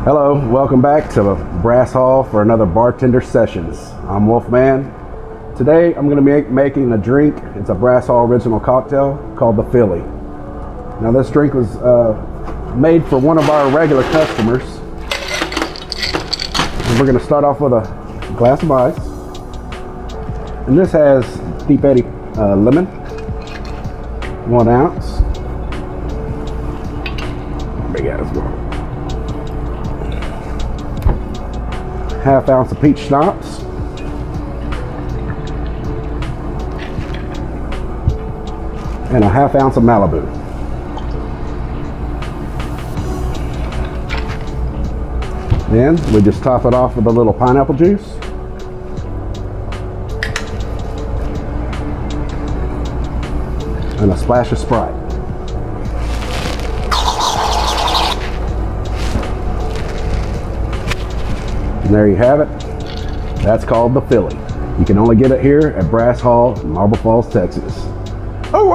Hello, welcome back to Brass Hall for another Bartender Sessions. I'm Wolfman. Today I'm going to be making a drink. It's a Brass Hall original cocktail called the Philly. Now this drink was made for one of our regular customers. And we're going to start off with a glass of ice. And this has Deep Eddy lemon, 1 ounce. Big ass one. 1/2 ounce of peach schnapps, and 1/2 ounce of Malibu. Then we just top it off with a little pineapple juice. And a splash of Sprite. And there you have it. That's called the Philly. You can only get it here at Brass Hall in Marble Falls, Texas. Oh!